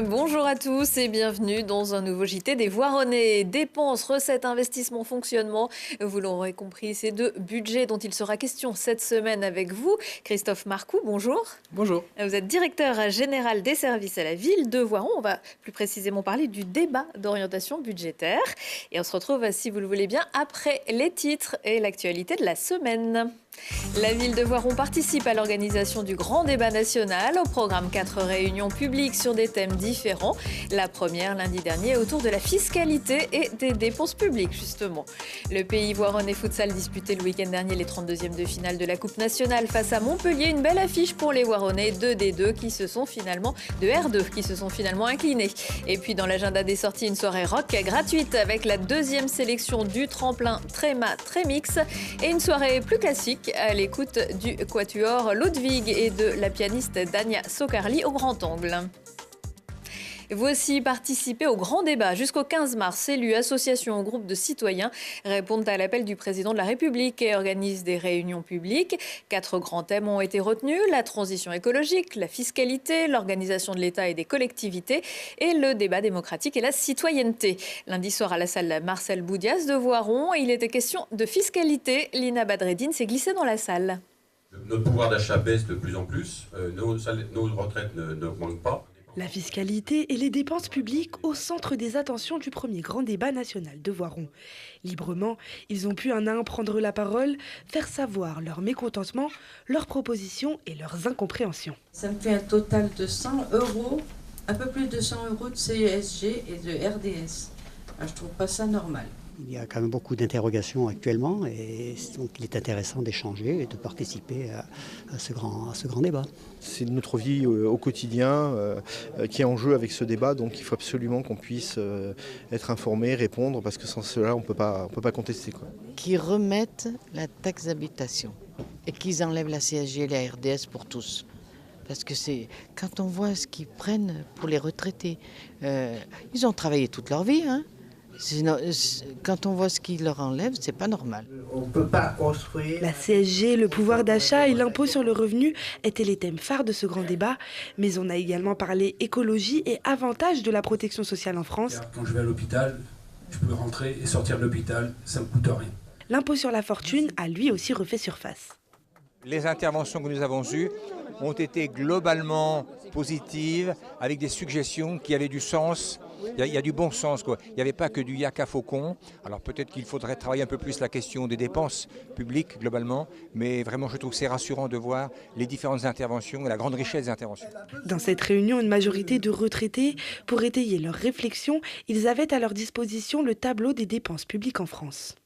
Bonjour à tous et bienvenue dans un nouveau JT des Voironnais. Dépenses, recettes, investissements, fonctionnement. Vous l'aurez compris, c'est de budget dont il sera question cette semaine avec vous. Christophe Marcoux, bonjour. Bonjour. Vous êtes directeur général des services à la ville de Voiron. On va plus précisément parler du débat d'orientation budgétaire. Et on se retrouve, si vous le voulez bien, après les titres et l'actualité de la semaine. La ville de Voiron participe à l'organisation du grand débat national. Au programme 4 réunions publiques sur des thèmes différents. La première lundi dernier autour de la fiscalité et des dépenses publiques justement. Le pays Voironnais Futsal disputait le week-end dernier les 32e de finale de la Coupe nationale face à Montpellier. Une belle affiche pour les Voironnais, 2D2 qui se sont finalement, de R2 qui se sont finalement inclinés. Et puis dans l'agenda des sorties, une soirée rock gratuite avec la deuxième sélection du tremplin Tréma Trémix et une soirée plus classique à l'écoute du quatuor Ludwig et de la pianiste Dania Socarli au grand angle. Vous aussi participez au grand débat. Jusqu'au 15 mars, élus, associations ou groupes de citoyens répondent à l'appel du président de la République et organisent des réunions publiques. 4 grands thèmes ont été retenus: la transition écologique, la fiscalité, l'organisation de l'État et des collectivités et le débat démocratique et la citoyenneté. Lundi soir à la salle Marcel Boudias de Voiron, il était question de fiscalité. Lina Badreddine s'est glissée dans la salle. Notre pouvoir d'achat baisse de plus en plus, nos retraites n'augmentent pas. La fiscalité et les dépenses publiques au centre des attentions du premier grand débat national de Voiron. Librement, ils ont pu un à un prendre la parole, faire savoir leur mécontentement, leurs propositions et leurs incompréhensions. Ça me fait un total de 100 €, un peu plus de 100 € de CSG et de RDS. Je trouve pas ça normal. Il y a quand même beaucoup d'interrogations actuellement et donc il est intéressant d'échanger et de participer à ce grand débat. C'est notre vie au quotidien qui est en jeu avec ce débat, donc il faut absolument qu'on puisse être informé, répondre, parce que sans cela on ne peut pas contester, quoi. Qu'ils remettent la taxe d'habitation et qu'ils enlèvent la CSG et la RDS pour tous. Parce que quand on voit ce qu'ils prennent pour les retraités, ils ont travaillé toute leur vie, hein. Quand on voit ce qu'ils leur enlèvent, c'est pas normal. On peut pas construire. La CSG, le pouvoir d'achat et l'impôt sur le revenu étaient les thèmes phares de ce grand débat. Mais on a également parlé écologie et avantages de la protection sociale en France. Quand je vais à l'hôpital, je peux rentrer et sortir de l'hôpital, ça me coûte rien. L'impôt sur la fortune a lui aussi refait surface. Les interventions que nous avons eues ont été globalement positives, avec des suggestions qui avaient du sens. Il y a du bon sens, quoi. Il n'y avait pas que du yak à faucon. Alors peut-être qu'il faudrait travailler un peu plus la question des dépenses publiques globalement, mais vraiment je trouve que c'est rassurant de voir les différentes interventions et la grande richesse des interventions. Dans cette réunion, une majorité de retraités, pour étayer leurs réflexions, ils avaient à leur disposition le tableau des dépenses publiques en France.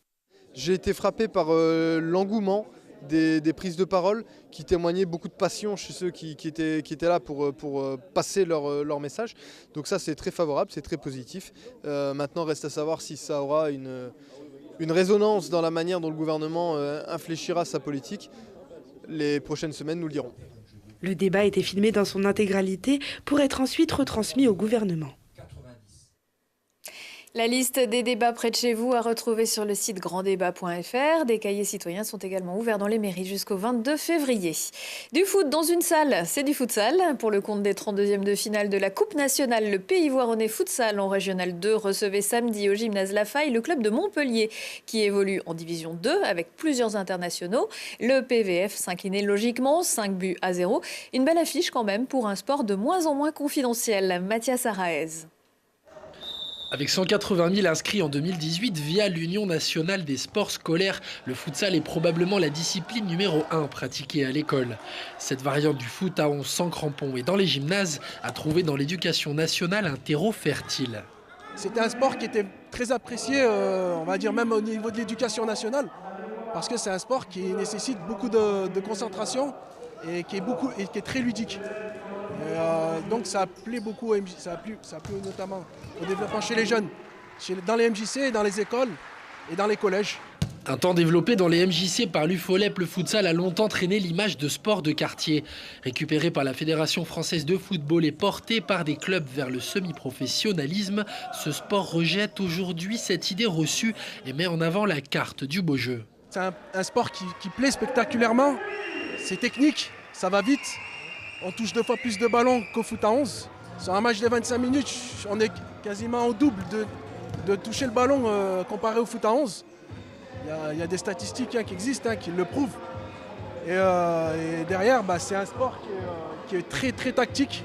J'ai été frappé par l'engouement des prises de parole qui témoignaient beaucoup de passion chez ceux qui étaient là pour passer leur message. Donc ça, c'est très favorable, c'est très positif. Maintenant, reste à savoir si ça aura une résonance dans la manière dont le gouvernement infléchira sa politique. Les prochaines semaines nous le diront. Le débat était filmé dans son intégralité pour être ensuite retransmis au gouvernement. La liste des débats près de chez vous à retrouver sur le site granddébat.fr. Des cahiers citoyens sont également ouverts dans les mairies jusqu'au 22 février. Du foot dans une salle, c'est du futsal. Pour le compte des 32e de finale de la Coupe nationale, le Pays Voironnais Futsal en Régional 2 recevait samedi au gymnase La Faille le club de Montpellier qui évolue en Division 2 avec plusieurs internationaux. Le PVF s'inclinait logiquement, 5-0. Une belle affiche quand même pour un sport de moins en moins confidentiel. Mathias Araez. Avec 180 000 inscrits en 2018 via l'Union nationale des sports scolaires, le futsal est probablement la discipline numéro 1 pratiquée à l'école. Cette variante du foot à 11 sans crampons et dans les gymnases a trouvé dans l'éducation nationale un terreau fertile. C'était un sport qui était très apprécié, on va dire même au niveau de l'éducation nationale, parce que c'est un sport qui nécessite beaucoup de concentration et qui est très ludique. Donc ça plaît beaucoup, ça a plu notamment au développement chez les jeunes, dans les MJC et dans les écoles et dans les collèges. Un temps développé dans les MJC par l'UFOLEP, le futsal a longtemps traîné l'image de sport de quartier. Récupéré par la Fédération française de football et porté par des clubs vers le semi-professionnalisme, ce sport rejette aujourd'hui cette idée reçue et met en avant la carte du beau jeu. C'est un sport qui plaît spectaculairement, c'est technique, ça va vite. On touche 2 fois plus de ballons qu'au foot à 11. Sur un match de 25 minutes, on est quasiment au double de toucher le ballon comparé au foot à 11. Il y a des statistiques qui existent, qui le prouvent. Et derrière, c'est un sport qui est très très tactique.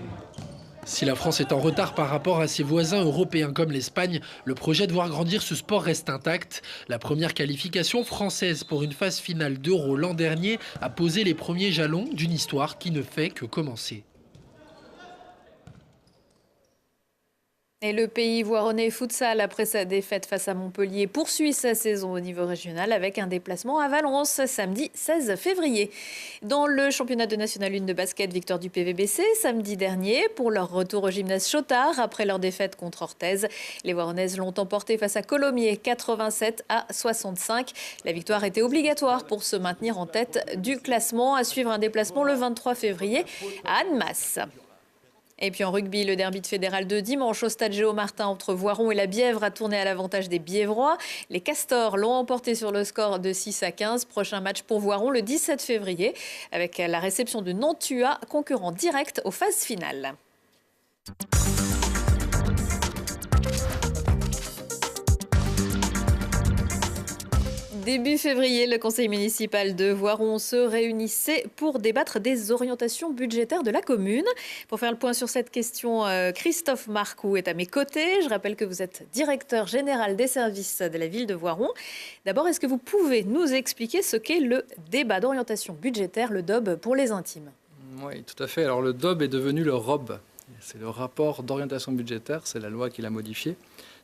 Si la France est en retard par rapport à ses voisins européens comme l'Espagne, le projet de voir grandir ce sport reste intact. La première qualification française pour une phase finale d'Euro l'an dernier a posé les premiers jalons d'une histoire qui ne fait que commencer. Et le pays voironnais futsal, après sa défaite face à Montpellier, poursuit sa saison au niveau régional avec un déplacement à Valence samedi 16 février. Dans le championnat de National 1 de basket, victoire du PVBC samedi dernier pour leur retour au gymnase Chotard après leur défaite contre Orthez. Les Voironnaises l'ont emporté face à Colomiers 87-65. La victoire était obligatoire pour se maintenir en tête du classement. À suivre un déplacement le 23 février à Annemasse. Et puis en rugby, le derby de Fédéral de dimanche au stade Géo-Martin entre Voiron et la Bièvre a tourné à l'avantage des Bièvrois. Les Castors l'ont emporté sur le score de 6-15. Prochain match pour Voiron le 17 février avec la réception de Nantua, concurrent direct aux phases finales. Début février, le conseil municipal de Voiron se réunissait pour débattre des orientations budgétaires de la commune. Pour faire le point sur cette question, Christophe Marcoux est à mes côtés. Je rappelle que vous êtes directeur général des services de la ville de Voiron. D'abord, est-ce que vous pouvez nous expliquer ce qu'est le débat d'orientation budgétaire, le DOB, pour les intimes? Oui, tout à fait. Alors le DOB est devenu le ROB. C'est le rapport d'orientation budgétaire, c'est la loi qui l'a modifié.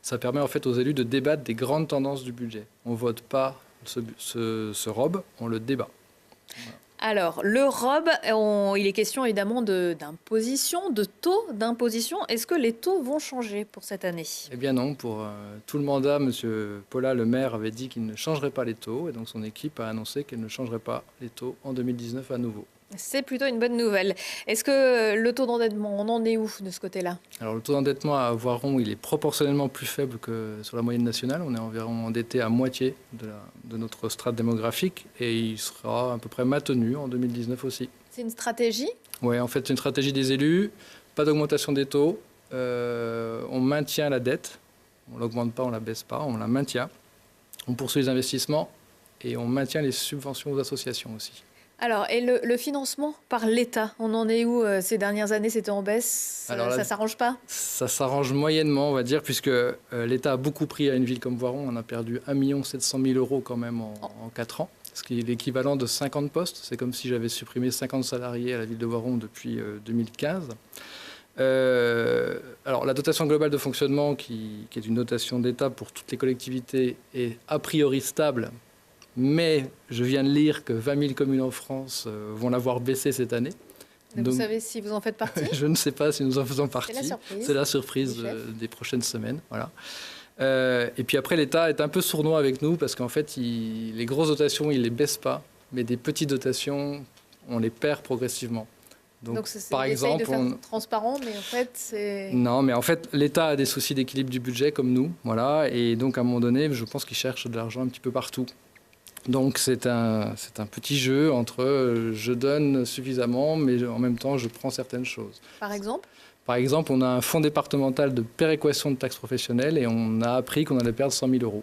Ça permet en fait aux élus de débattre des grandes tendances du budget. On ne vote pas ce ROB, on le débat. Voilà. Alors, le ROB, il est question évidemment d'imposition, de taux d'imposition. Est-ce que les taux vont changer pour cette année? Eh bien non, pour tout le mandat, M. Paula, le maire, avait dit qu'il ne changerait pas les taux. Et donc son équipe a annoncé qu'elle ne changerait pas les taux en 2019 à nouveau. C'est plutôt une bonne nouvelle. Est-ce que le taux d'endettement, on en est où de ce côté-là? Alors le taux d'endettement à Voiron, il est proportionnellement plus faible que sur la moyenne nationale. On est environ endetté à moitié de notre strate démographique et il sera à peu près maintenu en 2019 aussi. C'est une stratégie? Oui, en fait, c'est une stratégie des élus. Pas d'augmentation des taux. On maintient la dette. On ne l'augmente pas, on ne la baisse pas, on la maintient. On poursuit les investissements et on maintient les subventions aux associations aussi. Alors, et le financement par l'État, on en est où ces dernières années? C'était en baisse? Alors, ça ne s'arrange pas? Ça s'arrange moyennement, on va dire, puisque l'État a beaucoup pris à une ville comme Voiron. On a perdu 1 700 000 € quand même en 4 ans, ce qui est l'équivalent de 50 postes. C'est comme si j'avais supprimé 50 salariés à la ville de Voiron depuis 2015. Alors, la dotation globale de fonctionnement, qui est une dotation d'État pour toutes les collectivités, est a priori stable. Mais je viens de lire que 20 000 communes en France vont la voir baisser cette année. Donc, vous savez si vous en faites partie? Je ne sais pas si nous en faisons partie. C'est la surprise des prochaines semaines. Voilà. Et puis après, l'État est un peu sournois avec nous parce qu'en fait, les grosses dotations, il ne les baisse pas. Mais des petites dotations, on les perd progressivement. Donc par exemple, de faire transparent, mais en fait, c'est... Non, mais en fait, l'État a des soucis d'équilibre du budget comme nous. Voilà. Et donc, à un moment donné, je pense qu'il cherche de l'argent un petit peu partout. Donc c'est un petit jeu entre je donne suffisamment, mais en même temps je prends certaines choses. Par exemple? Par exemple, on a un fonds départemental de péréquation de taxes professionnelles et on a appris qu'on allait perdre 100 000 €.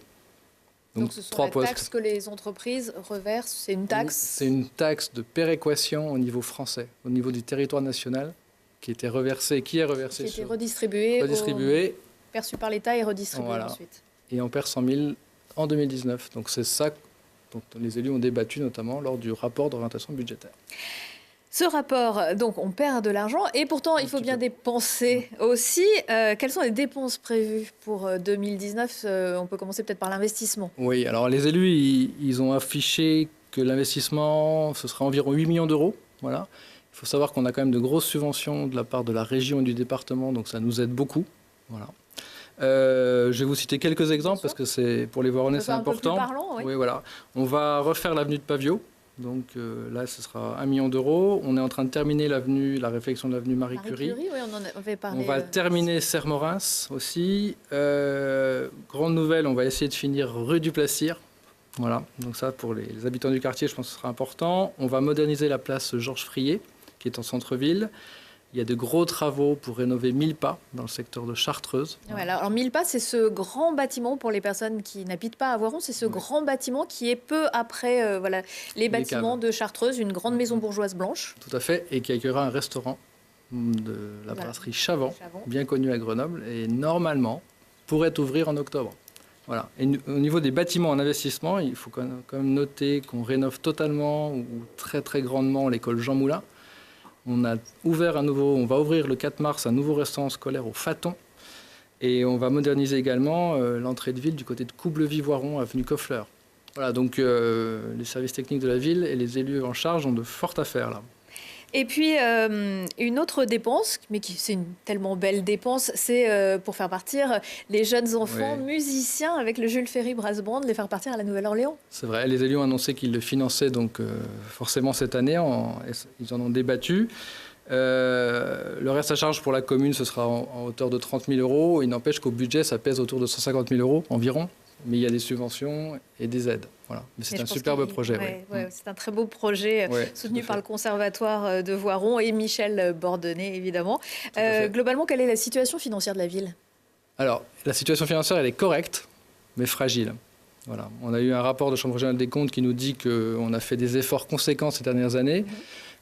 Donc ce sont les taxes que les entreprises reversent, c'est une taxe? C'est une taxe de péréquation au niveau français, au niveau du territoire national, qui était reversée, qui est reversée. Qui était redistribuée. Perçue par l'État et redistribuée ensuite. Et on perd 100 000 en 2019. Donc c'est ça dont les élus ont débattu notamment lors du rapport d'orientation budgétaire. Ce rapport, donc on perd de l'argent et pourtant il faut bien dépenser aussi. Quelles sont les dépenses prévues pour 2019? On peut commencer peut-être par l'investissement. Oui, alors les élus, ils ont affiché que l'investissement, ce sera environ 8 millions d'euros. Voilà. Il faut savoir qu'on a quand même de grosses subventions de la part de la région et du département, donc ça nous aide beaucoup. Voilà. Je vais vous citer quelques exemples parce que c'est pour les Voironnais c'est important. Parlant, oui. Oui, voilà. On va refaire l'avenue de Pavio. Donc là, ce sera 1 million d'euros. On est en train de terminer la réflexion de l'avenue Marie Curie. Oui, on en avait parlé. On va terminer Serre-Morins aussi. Grande nouvelle, on va essayer de finir rue du Plessis. Voilà. Donc ça, pour les habitants du quartier, je pense que ce sera important. On va moderniser la place Georges Frié, qui est en centre-ville. Il y a de gros travaux pour rénover Millepas dans le secteur de Chartreuse. Alors Millepas, c'est ce grand bâtiment, pour les personnes qui n'habitent pas à Voiron, c'est ce grand bâtiment qui est peu après les bâtiments de Chartreuse, une grande maison bourgeoise blanche. Tout à fait, et qui accueillera un restaurant de la brasserie Chavant, bien connu à Grenoble, et normalement pourrait ouvrir en octobre. Voilà. Et au niveau des bâtiments en investissement, il faut quand même noter qu'on rénove totalement ou très très grandement l'école Jean Moulin. On va ouvrir le 4 mars un nouveau restaurant scolaire au Faton. Et on va moderniser également l'entrée de ville du côté de Coublevis-Voiron, avenue Coffler. Voilà, donc les services techniques de la ville et les élus en charge ont de fortes affaires là. Et puis, une autre dépense, mais c'est une tellement belle dépense, c'est pour faire partir les jeunes enfants musiciens avec le Jules Ferry Brass Band, les faire partir à la Nouvelle-Orléans. C'est vrai, les élus ont annoncé qu'ils le finançaient donc forcément cette année, ils en ont débattu. Le reste à charge pour la commune, ce sera en hauteur de 30 000 €. Il n'empêche qu'au budget, ça pèse autour de 150 000 € environ. Mais il y a des subventions et des aides. Voilà. Mais c'est un superbe projet. C'est un très beau projet soutenu par le Conservatoire de Voiron et Michel Bordonnet, évidemment. Globalement, quelle est la situation financière de la ville ? Alors, la situation financière, elle est correcte, mais fragile. Voilà. On a eu un rapport de Chambre régionale des comptes qui nous dit qu'on a fait des efforts conséquents ces dernières années.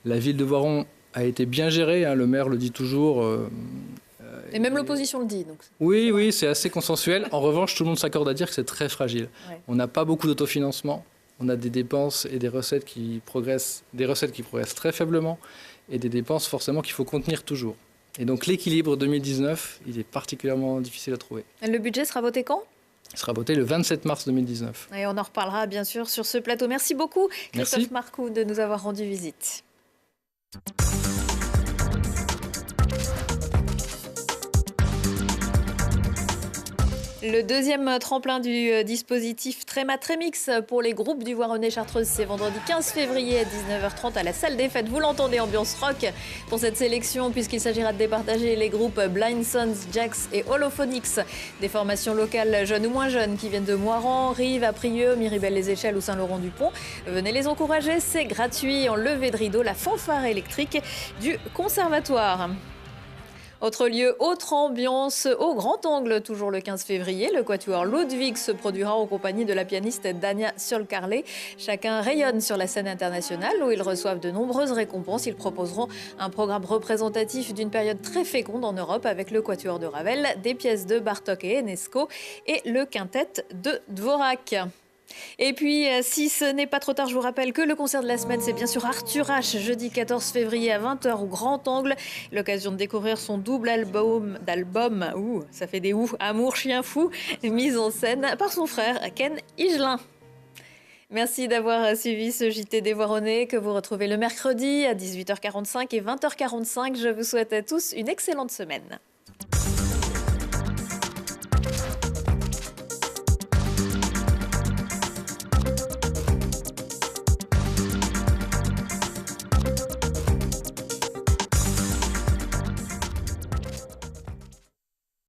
La ville de Voiron a été bien gérée, hein, le maire le dit toujours. Et même l'opposition le dit. Donc. Oui, c'est assez consensuel. En revanche, tout le monde s'accorde à dire que c'est très fragile. On n'a pas beaucoup d'autofinancement. On a des dépenses et des recettes qui progressent très faiblement et des dépenses forcément qu'il faut contenir toujours. Et donc l'équilibre 2019, il est particulièrement difficile à trouver. Le budget sera voté quand ? Il sera voté le 27 mars 2019. Et on en reparlera bien sûr sur ce plateau. Merci beaucoup Christophe Marcoux de nous avoir rendu visite. Le deuxième tremplin du dispositif Tréma Trémix pour les groupes du Voironnais Chartreuse, c'est vendredi 15 février à 19h30 à la salle des fêtes. Vous l'entendez, ambiance rock pour cette sélection puisqu'il s'agira de départager les groupes Blind Sons, Jax et Holophonics. Des formations locales jeunes ou moins jeunes qui viennent de Moiran, Rives, Aprieux, Miribel-les-Échelles ou Saint-Laurent-du-Pont. Venez les encourager, c'est gratuit en levée de rideau, la fanfare électrique du Conservatoire. Autre lieu, autre ambiance, au Grand Angle, toujours le 15 février. Le quatuor Ludwig se produira en compagnie de la pianiste Dania Solcarlet. Chacun rayonne sur la scène internationale où ils reçoivent de nombreuses récompenses. Ils proposeront un programme représentatif d'une période très féconde en Europe avec le quatuor de Ravel, des pièces de Bartók et Enesco et le quintet de Dvorak. Et puis, si ce n'est pas trop tard, je vous rappelle que le concert de la semaine, c'est bien sûr Arthur H, jeudi 14 février à 20h au Grand Angle. L'occasion de découvrir son double album, ça fait des Amour Chien Fou, mise en scène par son frère Ken Higelin. Merci d'avoir suivi ce JT des Voironnais que vous retrouvez le mercredi à 18h45 et 20h45. Je vous souhaite à tous une excellente semaine.